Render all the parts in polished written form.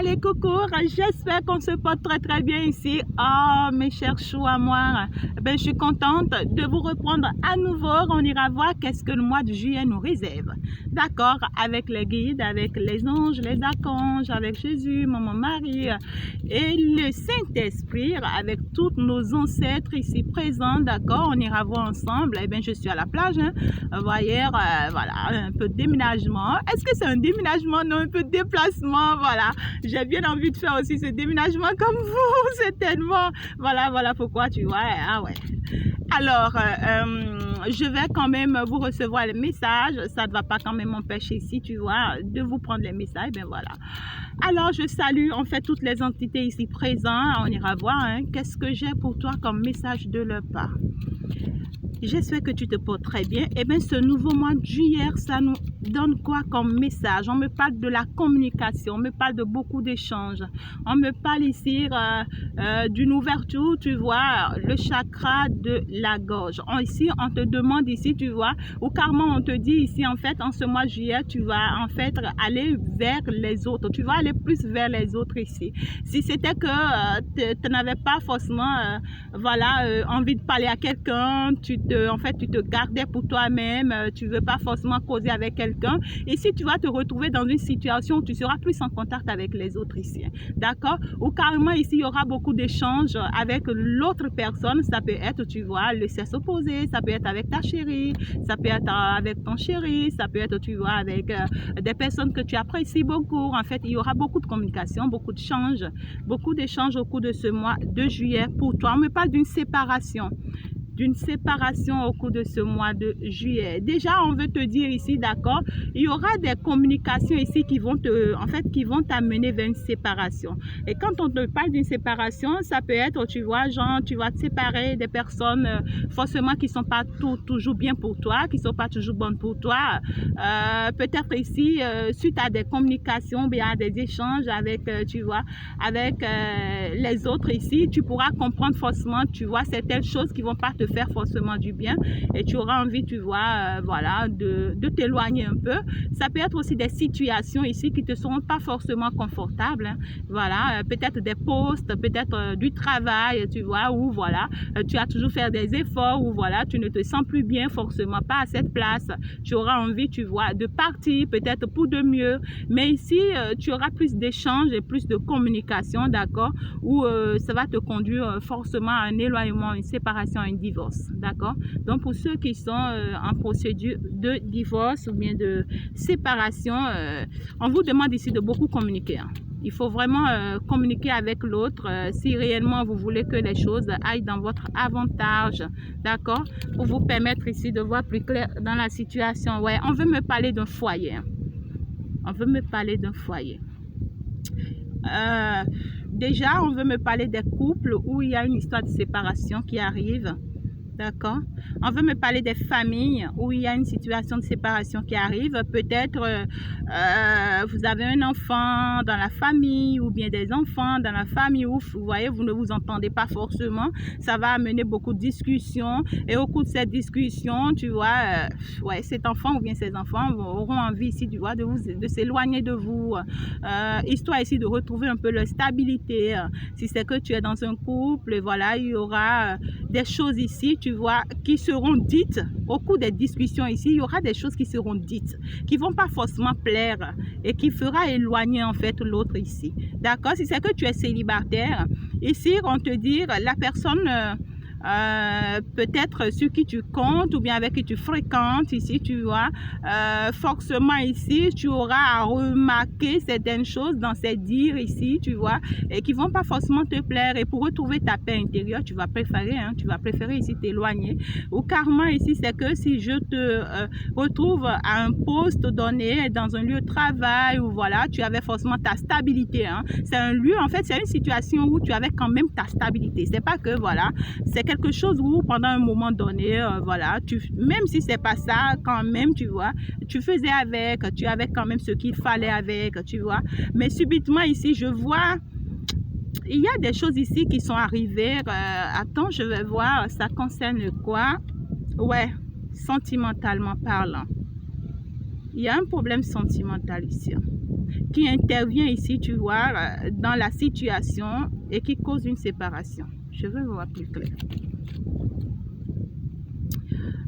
Allez, coucou, j'espère qu'on se porte très bien ici. Oh, mes chers choux à moi, je suis contente de vous reprendre à nouveau. On ira voir qu'est-ce que le mois de juillet nous réserve. D'accord, avec les guides, avec les anges, les archanges, avec Jésus, Maman Marie et le Saint-Esprit, avec tous nos ancêtres ici présents. D'accord, on ira voir ensemble. Eh bien, je suis à la plage. Vous voyez, voilà, un peu de déménagement. Est-ce que c'est un déménagement? Non, un peu de déplacement, voilà. J'ai bien envie de faire aussi ce déménagement comme vous, c'est tellement... Voilà pourquoi, tu vois, ah ouais. Alors, je vais quand même vous recevoir les messages, ça ne va pas quand même m'empêcher ici, tu vois, de vous prendre les messages, ben voilà. Alors, je salue en fait toutes les entités ici présentes, on ira voir, hein, qu'est-ce que j'ai pour toi comme message de leur part. J'espère que tu te portes très bien. Et bien, ce nouveau mois de juillet, ça nous donne quoi comme message? On me parle de la communication, on me parle de beaucoup d'échanges. On me parle ici d'une ouverture, tu vois, le chakra de la gorge. Ici, on te demande ici, tu vois, ou carrément on te dit ici, en fait, en ce mois de juillet, tu vas en fait aller vers les autres. Tu vas aller plus vers les autres ici. Si c'était que tu n'avais pas forcément, envie de parler à quelqu'un, en fait, tu te gardais pour toi-même, tu ne veux pas forcément causer avec quelqu'un. Ici, tu vas te retrouver dans une situation où tu seras plus en contact avec les autres ici. D'accord? Ou carrément, ici, il y aura beaucoup d'échanges avec l'autre personne. Ça peut être, tu vois, le sexe opposé, ça peut être avec ta chérie, ça peut être avec ton chéri, ça peut être, tu vois, avec des personnes que tu apprécies beaucoup. En fait, il y aura beaucoup de communication, beaucoup d'échanges au cours de ce mois de juillet pour toi. On me parle d'une séparation au cours de ce mois de juillet. Déjà, on veut te dire ici, d'accord, il y aura des communications ici qui vont t'amener vers une séparation. Et quand on te parle d'une séparation, ça peut être, tu vois, genre, tu vas te séparer des personnes forcément qui ne sont pas toujours bien pour toi, qui ne sont pas toujours bonnes pour toi. Peut-être ici, suite à des communications, bien à des échanges avec, tu vois, avec les autres ici, tu pourras comprendre forcément, tu vois, certaines choses qui vont pas te faire forcément du bien et tu auras envie, tu vois, voilà, de t'éloigner un peu. Ça peut être aussi des situations ici qui te seront pas forcément confortables, hein. Voilà, peut-être des postes, peut-être du travail, tu vois, ou voilà, tu as toujours fait des efforts, ou voilà, tu ne te sens plus bien forcément pas à cette place. Tu auras envie, tu vois, de partir peut-être pour de mieux. Mais ici, tu auras plus d'échanges et plus de communication, d'accord, où ça va te conduire forcément à un éloignement, une séparation, un divorce, d'accord. Donc pour ceux qui sont en procédure de divorce ou bien de séparation, on vous demande ici de beaucoup communiquer, hein. Il faut vraiment communiquer avec l'autre si réellement vous voulez que les choses aillent dans votre avantage, d'accord, pour vous permettre ici de voir plus clair dans la situation. Ouais, on veut me parler d'un foyer, hein. On veut me parler d'un foyer. Déjà, on veut me parler des couples où il y a une histoire de séparation qui arrive. D'accord. On veut me parler des familles où il y a une situation de séparation qui arrive. Peut-être vous avez un enfant dans la famille ou bien des enfants dans la famille où vous voyez, vous ne vous entendez pas forcément. Ça va amener beaucoup de discussions et au cours de cette discussion, tu vois, ouais, cet enfant ou bien ces enfants auront envie ici, tu vois, de s'éloigner de vous. Histoire ici de retrouver un peu leur stabilité. Si c'est que tu es dans un couple, voilà, il y aura des choses ici, tu vois, qui seront dites au cours des discussions ici. Il y aura des choses qui seront dites, qui vont pas forcément plaire et qui fera éloigner en fait l'autre ici. D'accord? Si c'est que tu es célibataire, ici, on te dit la personne... peut-être sur qui tu comptes ou bien avec qui tu fréquentes ici, tu vois, forcément ici tu auras à remarquer certaines choses dans ces dires ici, tu vois, et qui vont pas forcément te plaire. Et pour retrouver ta paix intérieure, tu vas préférer ici t'éloigner. Ou carrément ici, c'est que si je te retrouve à un poste donné dans un lieu de travail où voilà, tu avais forcément ta stabilité, hein. C'est un lieu, en fait, c'est une situation où tu avais quand même ta stabilité. C'est pas que voilà, c'est quelque chose où pendant un moment donné, voilà, même si c'est pas ça, quand même, tu vois, tu faisais avec, tu avais quand même ce qu'il fallait avec, tu vois. Mais subitement ici, je vois, il y a des choses ici qui sont arrivées. Attends, je vais voir, ça concerne quoi? Ouais, sentimentalement parlant. Il y a un problème sentimental ici. qui intervient ici, tu vois, dans la situation et qui cause une séparation. Je vais voir plus clair.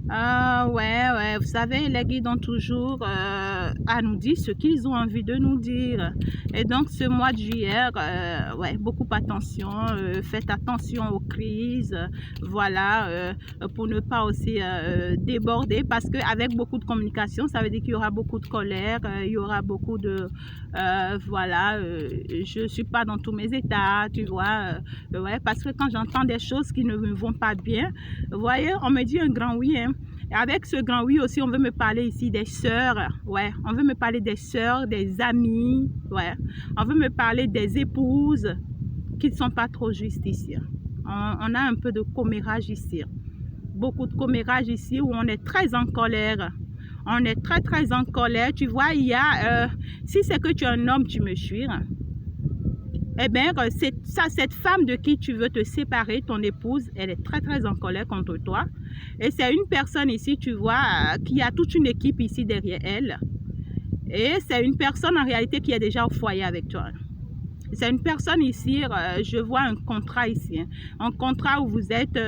Ouais, vous savez, les guides ont toujours à nous dire ce qu'ils ont envie de nous dire. Et donc, ce mois de juillet, ouais, beaucoup attention, faites attention aux crises, voilà, pour ne pas aussi déborder, parce qu'avec beaucoup de communication, ça veut dire qu'il y aura beaucoup de colère, il y aura beaucoup de, voilà, je suis pas dans tous mes états, tu vois, ouais, parce que quand j'entends des choses qui ne me vont pas bien, vous voyez, on me dit un grand oui, hein. Et avec ce grand oui aussi, on veut me parler ici des sœurs, ouais, on veut me parler des sœurs, des amis, ouais, on veut me parler des épouses qui ne sont pas trop justes ici. On a un peu de commérage ici, beaucoup de commérage ici où on est très en colère. On est très en colère, tu vois, il y a, si c'est que tu es un homme, tu me suis, eh bien, cette femme de qui tu veux te séparer, ton épouse, elle est très en colère contre toi. Et c'est une personne ici, tu vois, qui a toute une équipe ici derrière elle. Et c'est une personne en réalité qui est déjà au foyer avec toi. C'est une personne ici, je vois un contrat ici, hein, un contrat où vous êtes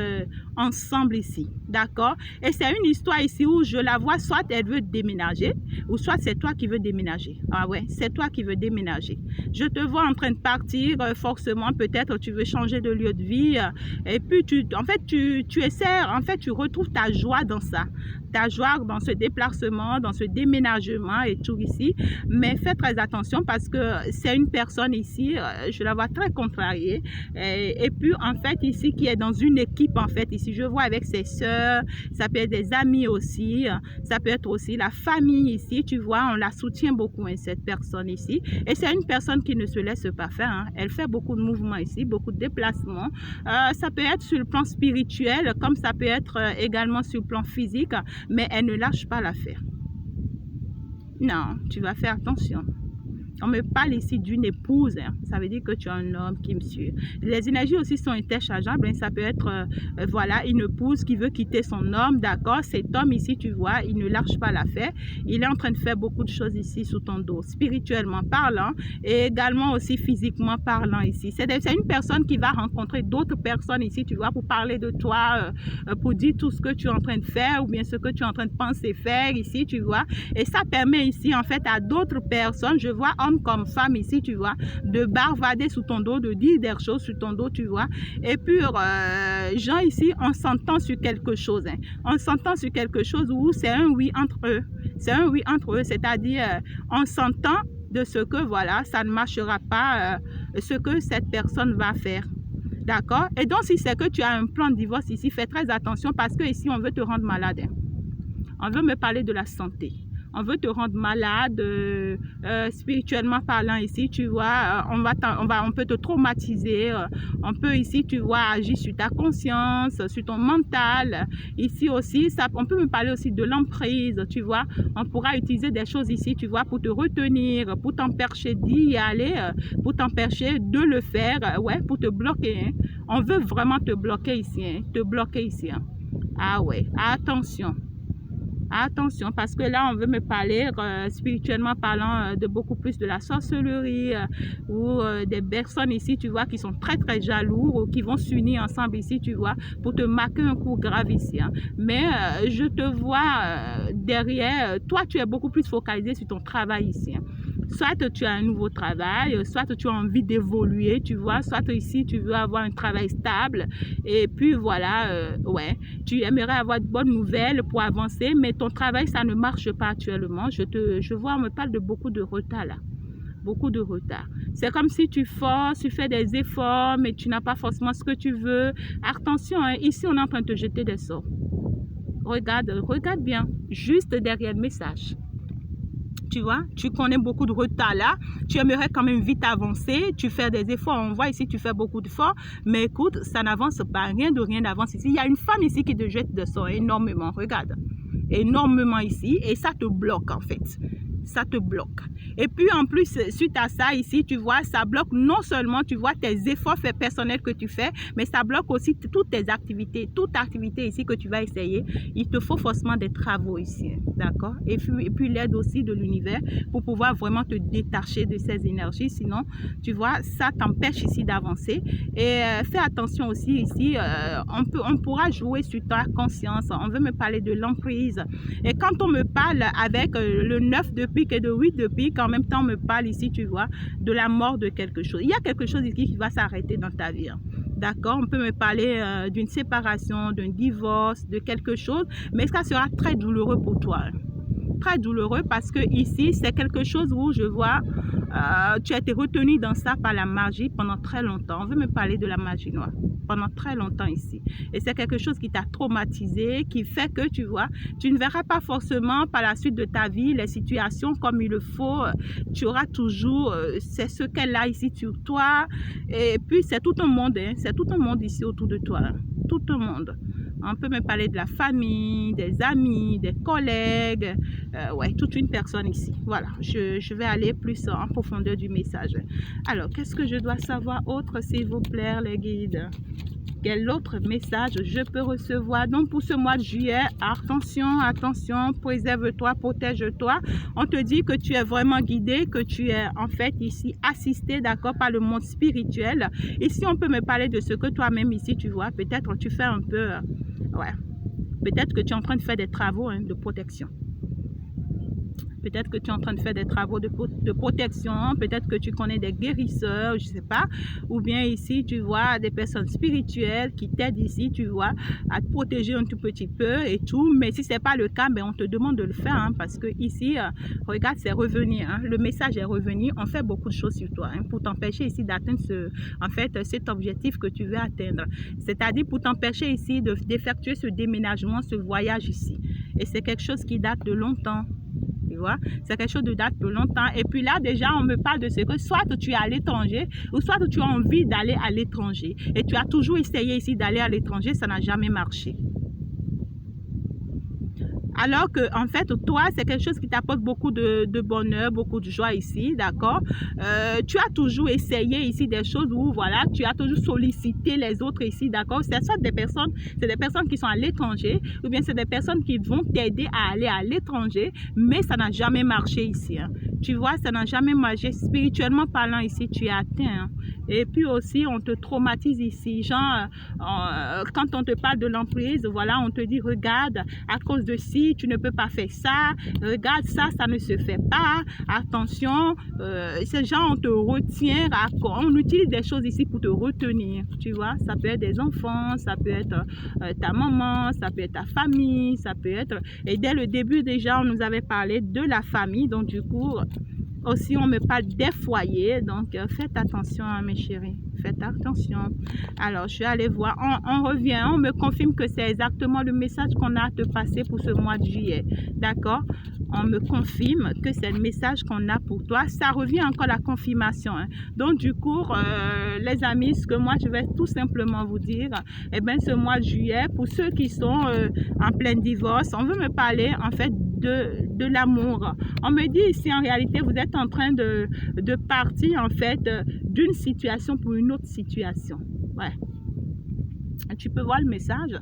ensemble ici, d'accord? Et c'est une histoire ici où je la vois, soit elle veut déménager, ou soit c'est toi qui veux déménager. Ah ouais, c'est toi qui veux déménager. Je te vois en train de partir, forcément, peut-être tu veux changer de lieu de vie, et puis en fait, tu essaies, en fait, tu retrouves ta joie dans ça. Ta joie dans ce déplacement, dans ce déménagement et tout ici. Mais fais très attention parce que c'est une personne ici, je la vois très contrariée. Et puis, en fait, ici, qui est dans une équipe, en fait, ici, je vois avec ses sœurs, ça peut être des amis aussi, ça peut être aussi la famille ici, tu vois, on la soutient beaucoup, hein, cette personne ici. Et c'est une personne qui ne se laisse pas faire, hein. Elle fait beaucoup de mouvements ici, beaucoup de déplacements. Ça peut être sur le plan spirituel, comme ça peut être également sur le plan physique, mais elle ne lâche pas l'affaire. Non, tu vas faire attention. On me parle ici d'une épouse, hein. Ça veut dire que tu as un homme qui me suit. Les énergies aussi sont interchangeables, hein. Ça peut être, voilà, une épouse qui veut quitter son homme, d'accord? Cet homme ici, tu vois, il ne lâche pas l'affaire. Il est en train de faire beaucoup de choses ici sous ton dos, spirituellement parlant, et également aussi physiquement parlant ici. C'est une personne qui va rencontrer d'autres personnes ici, tu vois, pour parler de toi, pour dire tout ce que tu es en train de faire, ou bien ce que tu es en train de penser faire ici, tu vois. Et ça permet ici, en fait, à d'autres personnes, je vois homme comme femme ici, tu vois, de barvader sous ton dos, de dire des choses sur ton dos, tu vois. Et puis, gens ici, on s'entend sur quelque chose, hein. On s'entend sur quelque chose où c'est un oui entre eux. C'est un oui entre eux, c'est-à-dire, on s'entend de ce que, voilà, ça ne marchera pas, ce que cette personne va faire. D'accord? Et donc, si c'est que tu as un plan de divorce ici, fais très attention parce que ici, on veut te rendre malade, hein. On veut me parler de la santé. On veut te rendre malade, spirituellement parlant ici, tu vois, on peut te traumatiser, on peut ici, tu vois, agir sur ta conscience, sur ton mental. Ici aussi, on peut me parler aussi de l'emprise, tu vois. On pourra utiliser des choses ici, tu vois, pour te retenir, pour t'empêcher d'y aller, pour t'empêcher de le faire, ouais, pour te bloquer, hein. On veut vraiment te bloquer ici, hein, te bloquer ici, hein. Ah ouais, attention. Attention, parce que là, on veut me parler, spirituellement parlant, de beaucoup plus de la sorcellerie ou des personnes ici, tu vois, qui sont très jaloux ou qui vont s'unir ensemble ici, tu vois, pour te marquer un coup grave ici, hein. Mais je te vois derrière, toi, tu es beaucoup plus focalisé sur ton travail ici, hein. Soit tu as un nouveau travail, soit tu as envie d'évoluer, tu vois, soit ici tu veux avoir un travail stable et puis voilà, ouais, tu aimerais avoir de bonnes nouvelles pour avancer, mais ton travail, ça ne marche pas actuellement. Je vois, on me parle de beaucoup de retard là. Beaucoup de retard. C'est comme si tu forces, tu fais des efforts, mais tu n'as pas forcément ce que tu veux. Attention, hein, ici on est en train de te jeter des sorts. Regarde bien, juste derrière le message. Tu vois, tu connais beaucoup de retard là, tu aimerais quand même vite avancer, tu fais des efforts, on voit ici tu fais beaucoup d'efforts, mais écoute, ça n'avance pas, rien n'avance ici. Il y a une femme ici qui te jette de sort énormément, regarde, énormément ici, et ça te bloque en fait. ça te bloque. Et puis en plus, suite à ça, ici, tu vois, ça bloque non seulement, tu vois, tes efforts personnels que tu fais, mais ça bloque aussi toutes tes activités, toute activité ici que tu vas essayer. Il te faut forcément des travaux ici, d'accord? Et puis l'aide aussi de l'univers pour pouvoir vraiment te détacher de ces énergies. Sinon, tu vois, ça t'empêche ici d'avancer. Et fais attention aussi ici, on pourra jouer sur ta conscience. On veut me parler de l'emprise. Et quand on me parle avec le 9 de pique et le 8 de pique, en même temps on me parle ici, tu vois, de la mort de quelque chose. Il y a quelque chose ici qui va s'arrêter dans ta vie. Hein. D'accord? On peut me parler d'une séparation, d'un divorce, de quelque chose, mais ça sera très douloureux pour toi. Hein. Très douloureux parce que ici, c'est quelque chose où je vois, tu as été retenu dans ça par la magie pendant très longtemps. On veut me parler de la magie noire pendant très longtemps ici. Et c'est quelque chose qui t'a traumatisé, qui fait que, tu vois, tu ne verras pas forcément par la suite de ta vie les situations comme il le faut. Tu auras toujours, c'est ce qu'elle a ici sur toi. Et puis, c'est tout un monde, hein, c'est tout un monde ici autour de toi. Hein, tout un monde. On peut me parler de la famille, des amis, des collègues, ouais, toute une personne ici. Voilà, je vais aller plus en profondeur du message. Alors, qu'est-ce que je dois savoir autre, s'il vous plaît, les guides? Quel autre message je peux recevoir? Donc, pour ce mois de juillet, attention, attention, préserve-toi, protège-toi. On te dit que tu es vraiment guidé, que tu es en fait ici assisté, d'accord, par le monde spirituel. Ici, on peut me parler de ce que toi-même ici, tu vois, peut-être tu fais un peu, ouais, peut-être que tu es en train de faire des travaux de protection. Peut-être que tu es en train de faire des travaux de protection, peut-être que tu connais des guérisseurs, je ne sais pas. Ou bien ici, tu vois, des personnes spirituelles qui t'aident ici, tu vois, à te protéger un tout petit peu et tout. Mais si ce n'est pas le cas, ben, on te demande de le faire hein, parce que ici, regarde, c'est revenu. Hein, le message est revenu. On fait beaucoup de choses sur toi hein, pour t'empêcher ici d'atteindre cet objectif que tu veux atteindre. C'est-à-dire pour t'empêcher ici d'effectuer ce déménagement, ce voyage ici. Et c'est quelque chose qui date de longtemps. C'est quelque chose de date de longtemps. Et puis là, déjà, on me parle de ce que soit tu es à l'étranger ou soit tu as envie d'aller à l'étranger. Et tu as toujours essayé ici d'aller à l'étranger, ça n'a jamais marché. Alors que, en fait, toi, c'est quelque chose qui t'apporte beaucoup de bonheur, beaucoup de joie ici, d'accord? Tu as toujours essayé ici des choses où, voilà, tu as toujours sollicité les autres ici, d'accord? C'est soit des personnes qui sont à l'étranger, ou bien c'est des personnes qui vont t'aider à aller à l'étranger, mais ça n'a jamais marché ici, hein. Tu vois, ça n'a jamais marché. Spirituellement parlant ici, tu es atteint, hein. Et puis aussi, on te traumatise ici. Genre, quand on te parle de l'emprise, voilà, on te dit, regarde, à cause de ci, tu ne peux pas faire ça. Regarde, ça ne se fait pas. Attention, ces gens, on te retient. On utilise des choses ici pour te retenir. Tu vois, ça peut être des enfants, ça peut être ta maman, ça peut être ta famille, ça peut être... Et dès le début, déjà, on nous avait parlé de la famille. Donc, du coup... Aussi, on me parle des foyers, donc faites attention, hein, mes chéris, faites attention. Alors, je vais aller voir, on revient, on me confirme que c'est exactement le message qu'on a à te passer pour ce mois de juillet, d'accord? On me confirme que c'est le message qu'on a pour toi, ça revient encore la confirmation, hein. Donc, du coup, les amis, ce que moi, je vais tout simplement vous dire, eh bien, ce mois de juillet, pour ceux qui sont en plein divorce, on veut me parler, en fait, de l'amour. On me dit ici, en réalité, vous êtes en train de partir, en fait, d'une situation pour une autre situation. Ouais. Tu peux voir le message?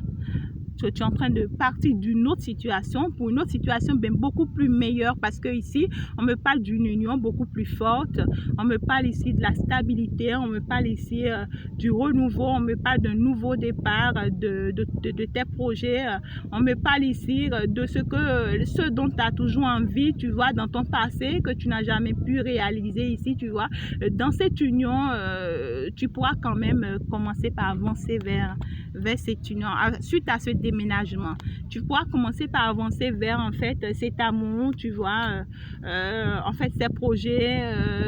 Tu es en train de partir d'une autre situation pour une autre situation bien beaucoup plus meilleure parce que ici on me parle d'une union beaucoup plus forte, on me parle ici de la stabilité, on me parle ici du renouveau, on me parle d'un nouveau départ de tes projets, on me parle ici de ce dont tu as toujours envie, tu vois, dans ton passé que tu n'as jamais pu réaliser ici, tu vois. Dans cette union, tu pourras quand même commencer par avancer vers cette union. Suite à ce déménagement, tu pourras commencer par avancer vers en fait cet amour, tu vois, en fait ces projets,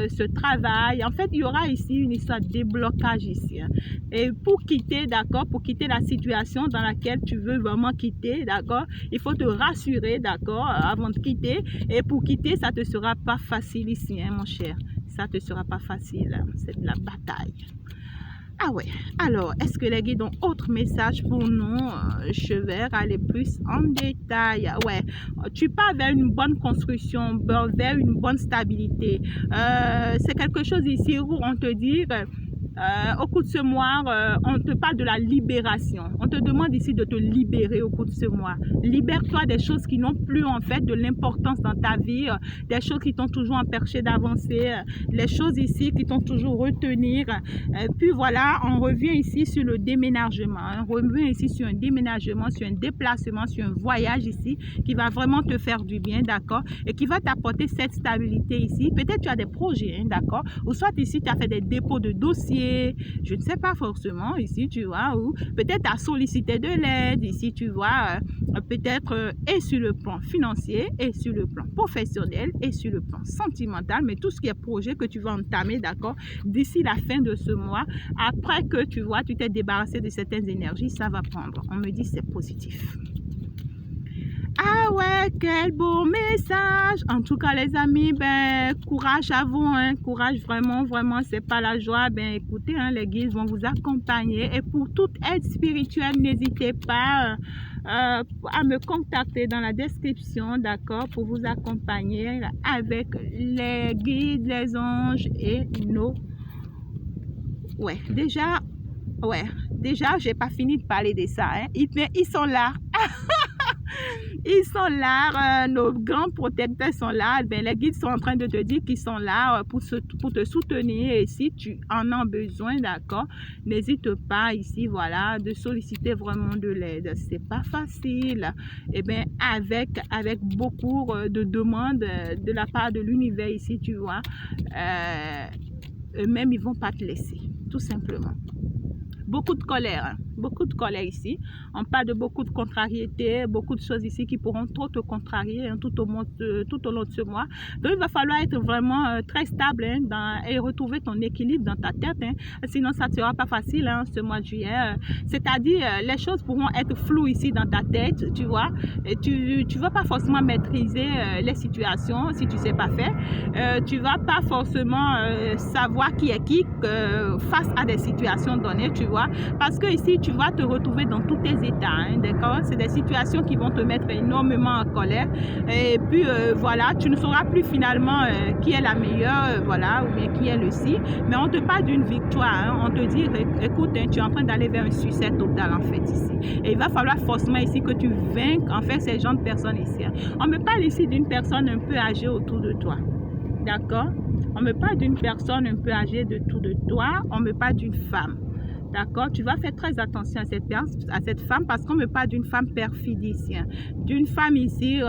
ce travail. En fait, il y aura ici une histoire de déblocage ici. Hein. Et pour quitter, d'accord, pour quitter la situation dans laquelle tu veux vraiment quitter, d'accord, il faut te rassurer, d'accord, avant de quitter. Et pour quitter, ça ne te sera pas facile ici, hein, mon cher. Ça ne te sera pas facile. Hein. C'est de la bataille. Ah ouais, alors, est-ce que les guides ont autre message pour nous? Je vais aller plus en détail. Ouais, tu pars vers une bonne construction, vers une bonne stabilité. C'est quelque chose ici où on te dit... au cours de ce mois, on te parle de la libération. On te demande ici de te libérer au cours de ce mois. Libère-toi des choses qui n'ont plus en fait de l'importance dans ta vie, des choses qui t'ont toujours empêché d'avancer, les choses ici qui t'ont toujours retenir. Puis voilà, on revient ici sur le déménagement. On revient ici sur un déménagement, sur un déplacement, sur un voyage ici qui va vraiment te faire du bien, d'accord? Et qui va t'apporter cette stabilité ici. Peut-être tu as des projets, hein, d'accord? Ou soit ici tu as fait des dépôts de dossiers. Je ne sais pas forcément ici, tu vois, ou peut-être à solliciter de l'aide ici, tu vois, peut-être et sur le plan financier, et sur le plan professionnel, et sur le plan sentimental, mais tout ce qui est projet que tu vas entamer, d'accord, d'ici la fin de ce mois, après que tu vois, tu t'es débarrassé de certaines énergies, ça va prendre. On me dit c'est positif. Ah ouais, quel beau message. En tout cas, les amis, ben, courage à vous, hein. Courage vraiment, vraiment, c'est pas la joie. Ben, écoutez, hein, les guides vont vous accompagner. Et pour toute aide spirituelle, n'hésitez pas à me contacter dans la description, d'accord, pour vous accompagner avec les guides, les anges et nos... Ouais, déjà, j'ai pas fini de parler de ça, hein. Ils sont là. Ils sont là, nos grands protecteurs sont là, ben, les guides sont en train de te dire qu'ils sont là pour te soutenir et si tu en as besoin, d'accord, n'hésite pas ici, voilà, de solliciter vraiment de l'aide. C'est pas facile, et bien avec beaucoup de demandes de la part de l'univers ici, tu vois, eux-mêmes ils vont pas te laisser, tout simplement. Beaucoup de colère ici. On parle de beaucoup de contrariétés, beaucoup de choses ici qui pourront trop te contrarier hein, tout au long de ce mois. Donc, il va falloir être vraiment très stable hein, et retrouver ton équilibre dans ta tête. Hein. Sinon, ça ne sera pas facile hein, ce mois de juillet. C'est-à-dire, les choses pourront être floues ici dans ta tête, tu vois. Et tu ne vas pas forcément maîtriser les situations si tu ne sais pas faire. Tu ne vas pas forcément savoir qui est qui face à des situations données, tu vois. Parce que ici, tu vas te retrouver dans tous tes états, hein, d'accord? C'est des situations qui vont te mettre énormément en colère. Et puis, voilà, tu ne sauras plus finalement qui est la meilleure, voilà, ou bien qui est le si. Mais on te parle d'une victoire, hein. On te dit, écoute, hein, tu es en train d'aller vers un succès total, en fait, ici. Et il va falloir forcément ici que tu vainques, en fait, ces gens de personnes ici. Hein. On me parle ici d'une personne un peu âgée autour de toi, d'accord? On me parle d'une personne un peu âgée autour de toi. On me parle d'une femme. D'accord, tu vas faire très attention à cette femme parce qu'on me parle d'une femme perfide ici, hein. D'une femme ici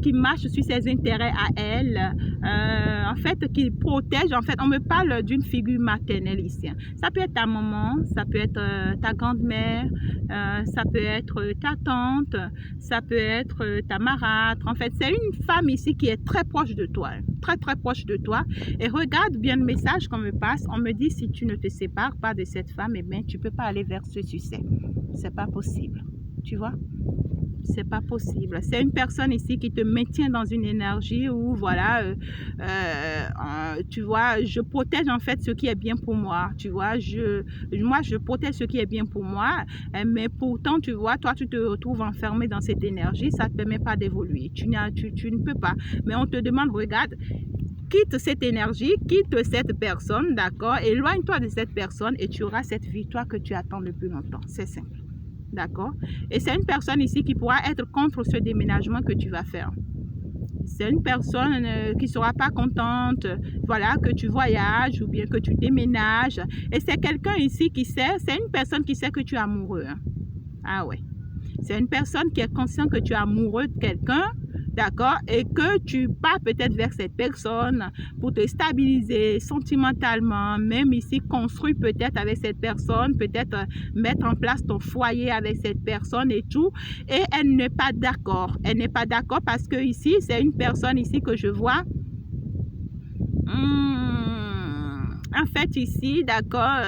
qui marche sur ses intérêts à elle, en fait, qui protège. En fait, on me parle d'une figure maternelle ici. Hein. Ça peut être ta maman, ça peut être ta grand-mère, ça peut être ta tante, ça peut être ta marâtre. En fait, c'est une femme ici qui est très proche de toi, hein. Très, très proche de toi. Et regarde bien le message qu'on me passe. On me dit, si tu ne te sépares pas de cette femme, eh bien, tu ne peux pas aller vers ce succès. C'est pas possible. Tu vois? C'est pas possible. C'est une personne ici qui te maintient dans une énergie où, voilà, tu vois, je protège en fait ce qui est bien pour moi. Tu vois, moi, je protège ce qui est bien pour moi. Mais pourtant, tu vois, toi, tu te retrouves enfermé dans cette énergie. Ça ne te permet pas d'évoluer. Tu ne peux pas. Mais on te demande, regarde, quitte cette énergie, quitte cette personne, d'accord? Éloigne-toi de cette personne et tu auras cette victoire que tu attends depuis longtemps. C'est simple. D'accord? Et c'est une personne ici qui pourra être contre ce déménagement que tu vas faire. C'est une personne qui ne sera pas contente, voilà, que tu voyages ou bien que tu déménages. Et c'est quelqu'un ici qui sait, c'est une personne qui sait que tu es amoureux. Hein. Ah ouais. C'est une personne qui est consciente que tu es amoureux de quelqu'un, d'accord, et que tu pars peut-être vers cette personne pour te stabiliser sentimentalement, même ici construire peut-être avec cette personne, peut-être mettre en place ton foyer avec cette personne et tout, et elle n'est pas d'accord. Elle n'est pas d'accord parce que ici, c'est une personne ici que je vois, en fait ici, d'accord,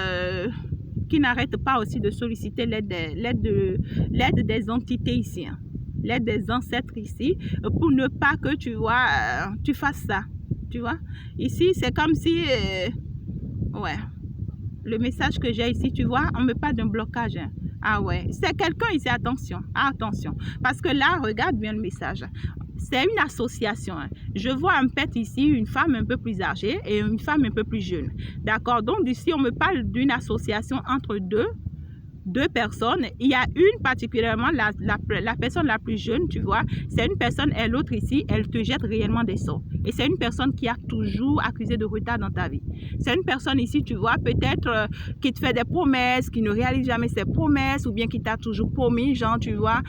qui n'arrête pas aussi de solliciter l'aide des entités ici, hein. L'aide des ancêtres ici, pour ne pas que tu vois, tu fasses ça, tu vois. Ici, c'est comme si, ouais, Le message que j'ai ici, tu vois, on me parle d'un blocage. Hein. Ah ouais, c'est quelqu'un ici, attention, attention. Parce que là, regarde bien le message. C'est une association. Hein. Je vois un pet ici, une femme un peu plus âgée et une femme un peu plus jeune. D'accord? Donc ici, on me parle d'une association entre deux personnes. Il y a une particulièrement, la personne la plus jeune, tu vois, c'est une personne et l'autre ici, elle te jette réellement des sorts. Et c'est une personne qui a toujours accusé de retard dans ta vie. C'est une personne ici, tu vois, peut-être qui te fait des promesses, qui ne réalise jamais ses promesses, ou bien qui t'a toujours promis, genre, tu vois,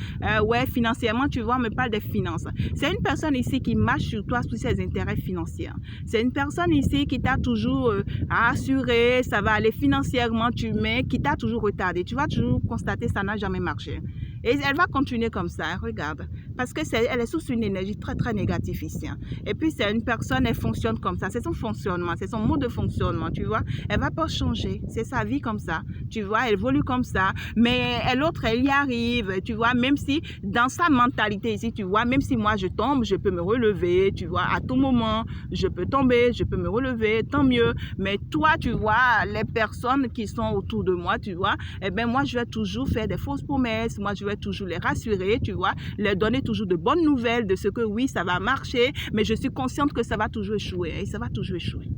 ouais, financièrement, tu vois, on me parle des finances. C'est une personne ici qui marche sur toi sur ses intérêts financiers. C'est une personne ici qui t'a toujours assuré, ça va aller financièrement, mais qui t'a toujours retardé. Tu vas toujours constater que ça n'a jamais marché. Et elle va continuer comme ça, hein, regarde. Parce que elle est sous une énergie très, très négative ici. Hein. Et puis, c'est une personne, elle fonctionne comme ça. C'est son fonctionnement, c'est son mode de fonctionnement, tu vois. Elle ne va pas changer. C'est sa vie comme ça, tu vois. Elle évolue comme ça. Mais l'autre, elle y arrive, tu vois. Même si, dans sa mentalité ici, tu vois, même si moi, je tombe, je peux me relever, tu vois. À tout moment, je peux tomber, je peux me relever, tant mieux. Mais toi, tu vois, les personnes qui sont autour de moi, tu vois, eh bien, moi, je vais toujours faire des fausses promesses. Moi, je vais toujours les rassurer, tu vois, leur donner toujours de bonnes nouvelles de ce que oui, ça va marcher, mais je suis consciente que ça va toujours échouer, et ça va toujours échouer.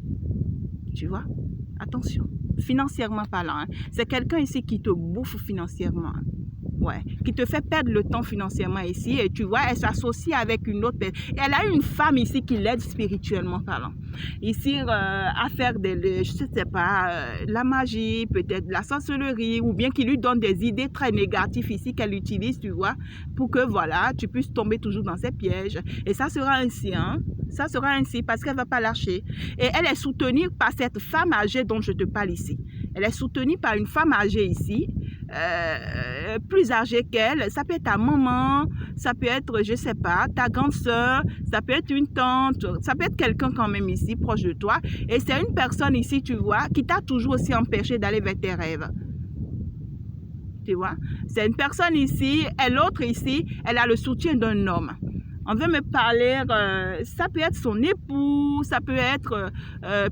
Tu vois, attention, financièrement parlant, hein. C'est quelqu'un ici qui te bouffe financièrement. Ouais, qui te fait perdre le temps financièrement ici, et tu vois, elle s'associe avec une autre personne. Elle a une femme ici qui l'aide spirituellement parlant. Ici, à faire je sais pas, la magie, peut-être la sorcellerie, ou bien qui lui donne des idées très négatives ici qu'elle utilise, tu vois, pour que, voilà, tu puisses tomber toujours dans ses pièges. Et ça sera ainsi, hein. Ça sera ainsi parce qu'elle ne va pas lâcher. Et elle est soutenue par cette femme âgée dont je te parle ici. Elle est soutenue par une femme âgée ici, plus âgée qu'elle. Ça peut être ta maman, ça peut être, je sais pas, ta grande soeur, ça peut être une tante, ça peut être quelqu'un quand même ici, proche de toi. Et c'est une personne ici, tu vois, qui t'a toujours aussi empêché d'aller vers tes rêves. Tu vois, c'est une personne ici, et l'autre ici, elle a le soutien d'un homme. On veut me parler, ça peut être son époux, ça peut être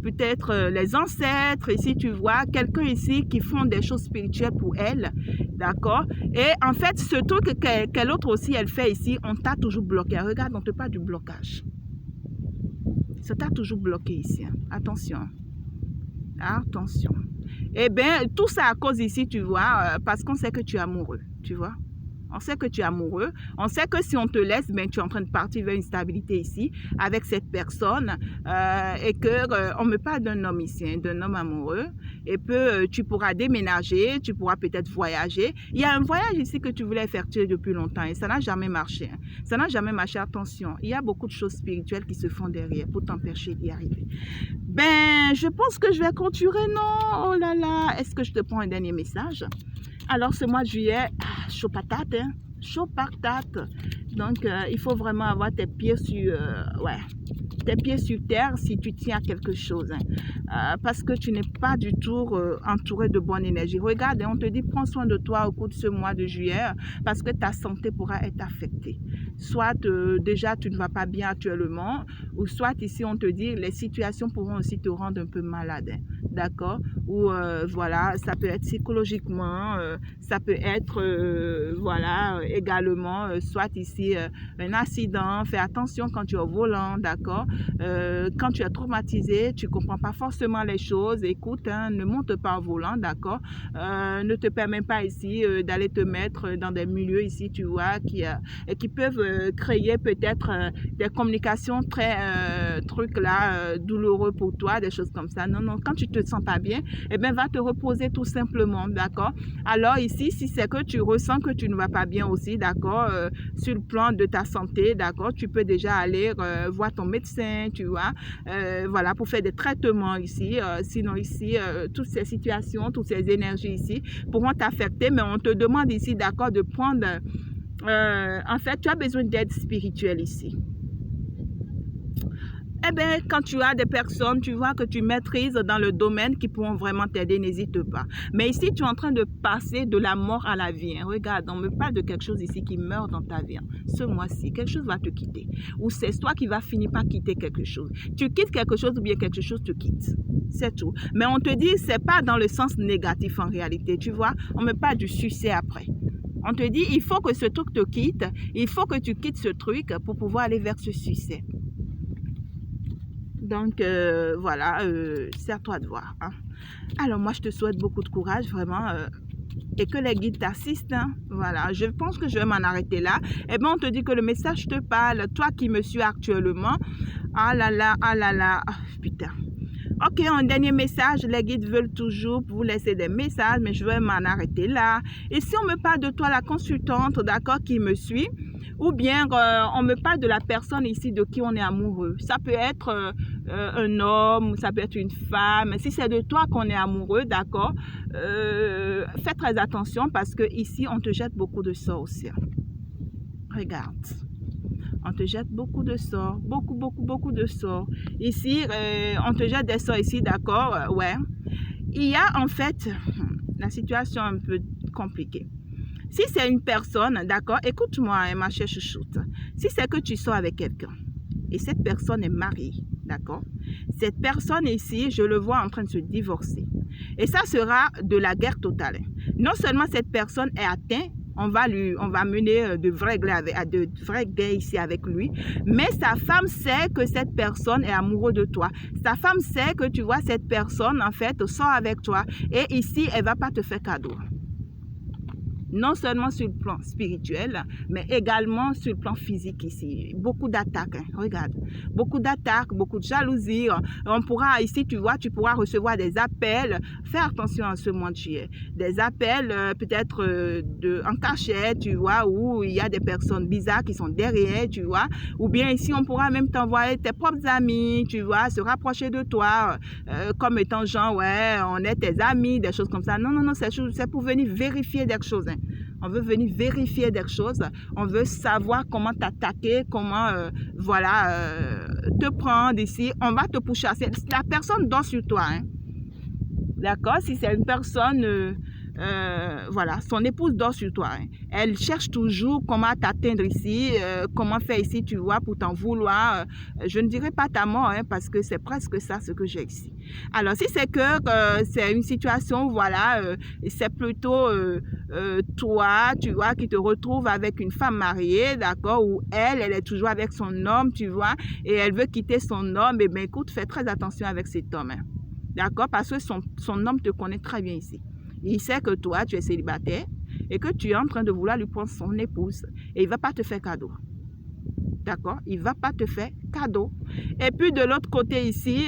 peut-être les ancêtres, ici tu vois, quelqu'un ici qui font des choses spirituelles pour elle, d'accord? Et en fait, ce truc qu'elle autre aussi, elle fait ici, on t'a toujours bloqué. Regarde, on te parle du blocage. Ça t'a toujours bloqué ici, hein. Attention, attention. Eh bien, tout ça à cause ici, tu vois, parce qu'on sait que tu es amoureux, tu vois. On sait que tu es amoureux. On sait que si on te laisse, ben, tu es en train de partir vers une stabilité ici avec cette personne et qu'on me parle d'un homme ici, hein, d'un homme amoureux. Et puis, tu pourras déménager, tu pourras peut-être voyager. Il y a un voyage ici que tu voulais effectuer depuis longtemps et ça n'a jamais marché. Hein. Ça n'a jamais marché. Attention, il y a beaucoup de choses spirituelles qui se font derrière pour t'empêcher d'y arriver. Ben, je pense que je vais continuer, non? Oh là là, est-ce que je te prends un dernier message? Alors, ce mois de juillet, chaud patate, hein? Chaud patate. Donc, il faut vraiment avoir tes pieds sur, tes pieds sur terre si tu tiens à quelque chose. Hein. Parce que tu n'es pas du tout entouré de bonne énergie. Regarde, on te dit, prends soin de toi au cours de ce mois de juillet parce que ta santé pourra être affectée. Soit déjà, tu ne vas pas bien actuellement, ou soit ici, on te dit, les situations pourront aussi te rendre un peu malade. Hein. D'accord? Ou voilà, ça peut être psychologiquement, ça peut être, voilà, également, soit ici, un accident. Fais attention quand tu es au volant, d'accord? Quand tu es traumatisé, tu ne comprends pas forcément les choses. Écoute, hein, ne monte pas au volant, d'accord? Ne te permets pas ici d'aller te mettre dans des milieux ici, tu vois, qui peuvent créer peut-être des communications très, trucs là, douloureux pour toi, des choses comme ça. Non, non, quand tu te sens pas bien, eh bien, va te reposer tout simplement, d'accord? Alors ici, si c'est que tu ressens que tu ne vas pas bien aussi, d'accord, sur le plan de ta santé, d'accord, tu peux déjà aller voir ton médecin, tu vois, voilà, pour faire des traitements ici. Sinon ici, toutes ces situations, toutes ces énergies ici pourront t'affecter, mais on te demande ici, d'accord, de prendre, en fait, tu as besoin d'aide spirituelle ici. Eh bien, quand tu as des personnes, tu vois que tu maîtrises dans le domaine qui pourront vraiment t'aider, n'hésite pas. Mais ici, tu es en train de passer de la mort à la vie. Hein. Regarde, on me parle de quelque chose ici qui meurt dans ta vie. Hein. Ce mois-ci, quelque chose va te quitter. Ou c'est toi qui vas finir par quitter quelque chose. Tu quittes quelque chose ou bien quelque chose te quitte. C'est tout. Mais on te dit, c'est pas dans le sens négatif en réalité. Tu vois, on me parle du succès après. On te dit, il faut que ce truc te quitte. Il faut que tu quittes ce truc pour pouvoir aller vers ce succès. Donc, voilà, c'est à toi de voir. Hein. Alors, moi, je te souhaite beaucoup de courage, vraiment, et que les guides t'assistent. Hein. Voilà, je pense que je vais m'en arrêter là. Eh bien, on te dit que le message te parle. Toi qui me suis actuellement, ah là là, oh, putain. Ok, un dernier message, les guides veulent toujours vous laisser des messages, mais je vais m'en arrêter là. Et si on me parle de toi, la consultante, d'accord, qui me suit, ou bien on me parle de la personne ici de qui on est amoureux. Ça peut être un homme, ou ça peut être une femme. Si c'est de toi qu'on est amoureux, d'accord, fais très attention parce que ici on te jette beaucoup de sorts aussi. Regarde. On te jette beaucoup de sorts, beaucoup de sorts. Ici, on te jette des sorts ici, d'accord, ouais. Il y a en fait la situation un peu compliquée. Si c'est une personne, d'accord, écoute-moi, hein, ma chère chouchoute. Si c'est que tu sors avec quelqu'un et cette personne est mariée, d'accord, cette personne ici, je le vois en train de se divorcer. Et ça sera de la guerre totale. Non seulement cette personne est atteinte, on va mener de vraies guerres ici avec lui. Mais sa femme sait que cette personne est amoureuse de toi. Sa femme sait que tu vois cette personne, en fait, sort avec toi. Et ici, elle ne va pas te faire cadeau. Non seulement sur le plan spirituel, mais également sur le plan physique ici. Beaucoup d'attaques, hein. Regarde. Beaucoup d'attaques, beaucoup de jalousie. On pourra, ici, tu vois, tu pourras recevoir des appels. Fais attention à ce mois de juillet. Des appels peut-être en cachette, tu vois, où il y a des personnes bizarres qui sont derrière, tu vois. Ou bien ici, on pourra même t'envoyer tes propres amis, tu vois, se rapprocher de toi, comme étant genre, ouais, on est tes amis, des choses comme ça. Non, non, non, c'est pour venir vérifier des choses, hein. On veut venir vérifier des choses. On veut savoir comment t'attaquer, comment te prendre ici. On va te pourchasser. La personne dort sur toi. Hein. D'accord? Si c'est une personne, voilà, son épouse dort sur toi. Hein. Elle cherche toujours comment t'atteindre ici, comment faire ici, tu vois, pour t'en vouloir. Je ne dirais pas ta mort, hein, parce que c'est presque ça ce que j'ai ici. Alors, si c'est que c'est une situation, voilà, c'est plutôt toi, tu vois, qui te retrouve avec une femme mariée, d'accord, ou elle est toujours avec son homme, tu vois, et elle veut quitter son homme, et bien écoute, fais très attention avec cet homme, hein, d'accord, parce que son homme te connaît très bien ici. Il sait que toi, tu es célibataire et que tu es en train de vouloir lui prendre son épouse, et il ne va pas te faire cadeau. D'accord, il ne va pas te faire cadeau. Et puis de l'autre côté ici,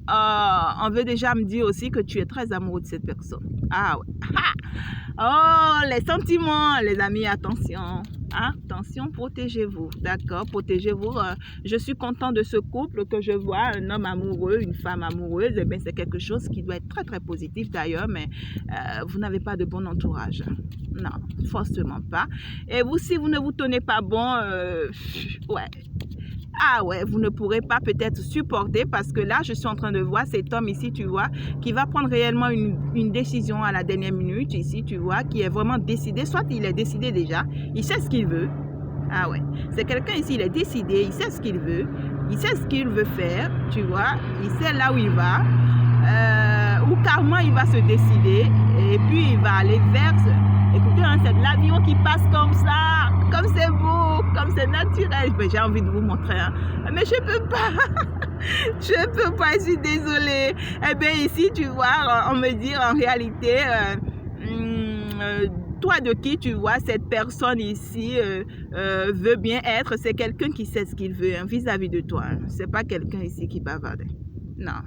on veut déjà me dire aussi que tu es très amoureux de cette personne. Ah ouais. Oh, les sentiments, les amis, attention. Attention, protégez-vous. D'accord, protégez-vous. Je suis content de ce couple que je vois, un homme amoureux, une femme amoureuse. Eh bien, c'est quelque chose qui doit être très, très positif d'ailleurs, mais vous n'avez pas de bon entourage. Non, forcément pas. Et vous, si vous ne vous tenez pas bon, ouais. Ah ouais, vous ne pourrez pas peut-être supporter parce que là, je suis en train de voir cet homme ici, tu vois, qui va prendre réellement une décision à la dernière minute ici, tu vois, qui est vraiment décidé. Soit il est décidé déjà, il sait ce qu'il veut. Ah ouais, c'est quelqu'un ici, il est décidé, il sait ce qu'il veut, il sait ce qu'il veut faire, tu vois, il sait là où il va, ou carrément il va se décider et puis il va aller vers... Écoutez, hein, c'est de l'avion qui passe comme ça, comme c'est beau, comme c'est naturel. J'ai envie de vous montrer, hein. Mais je peux pas. Je peux pas, je suis désolée. Eh bien, ici, tu vois, on me dit en réalité, toi de qui tu vois cette personne ici veut bien être, c'est quelqu'un qui sait ce qu'il veut hein, vis-à-vis de toi. Hein. C'est pas quelqu'un ici qui bavarde. Non.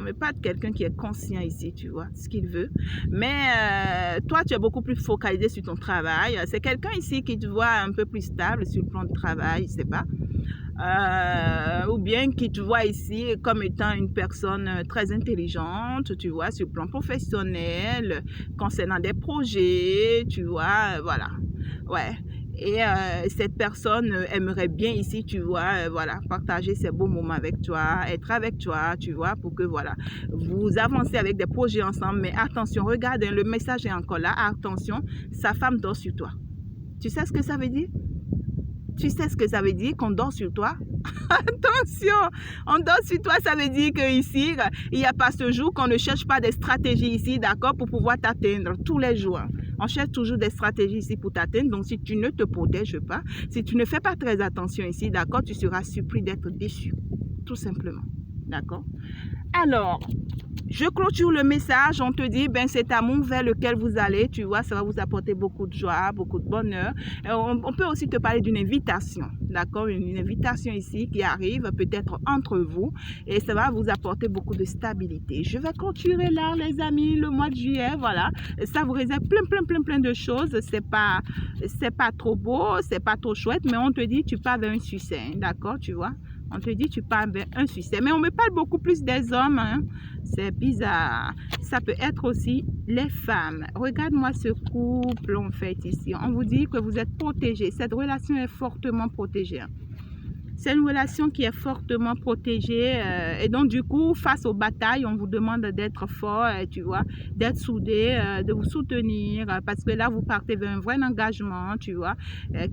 Mais pas de quelqu'un qui est conscient ici, tu vois, ce qu'il veut. Mais toi, tu es beaucoup plus focalisé sur ton travail. C'est quelqu'un ici qui te voit un peu plus stable sur le plan de travail, je sais pas. Ou bien qui te voit ici comme étant une personne très intelligente, tu vois, sur le plan professionnel, concernant des projets, tu vois, voilà. Ouais. et cette personne aimerait bien ici, tu vois, voilà, partager ces beaux moments avec toi, être avec toi, tu vois, pour que voilà, vous avancez avec des projets ensemble. Mais attention, regarde, le message est encore là. Attention, sa femme dort sur toi. Tu sais ce que ça veut dire? Tu sais ce que ça veut dire qu'on dort sur toi? Attention, on dort sur toi, ça veut dire qu'ici, il n'y a pas ce jour qu'on ne cherche pas des stratégies ici, d'accord, pour pouvoir t'atteindre tous les jours. On cherche toujours des stratégies ici pour t'atteindre. Donc, si tu ne te protèges pas, si tu ne fais pas très attention ici, d'accord, tu seras surpris d'être déçu, tout simplement, d'accord? Alors, je clôture le message, on te dit, ben cet amour vers lequel vous allez, tu vois, ça va vous apporter beaucoup de joie, beaucoup de bonheur. On peut aussi te parler d'une invitation, d'accord, une invitation ici qui arrive peut-être entre vous et ça va vous apporter beaucoup de stabilité. Je vais clôturer là, les amis, le mois de juillet, voilà, ça vous réserve plein de choses, c'est pas trop beau, c'est pas trop chouette, mais on te dit, tu pars vers un succès, d'accord, tu vois. On te dit, tu parles vers un succès. Mais on me parle beaucoup plus des hommes. Hein. C'est bizarre. Ça peut être aussi les femmes. Regarde-moi ce couple, en fait, ici. On vous dit que vous êtes protégés. Cette relation est fortement protégée. C'est une relation qui est fortement protégée et donc du coup, face aux batailles, on vous demande d'être fort, tu vois, d'être soudé, de vous soutenir parce que là, vous partez vers un vrai engagement, tu vois,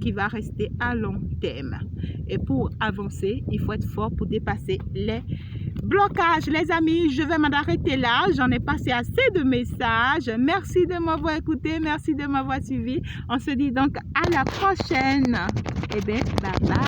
qui va rester à long terme. Et pour avancer, il faut être fort pour dépasser les blocages. Les amis, je vais m'arrêter là. J'en ai passé assez de messages. Merci de m'avoir écouté, merci de m'avoir suivi. On se dit donc à la prochaine. Eh bien, bye bye.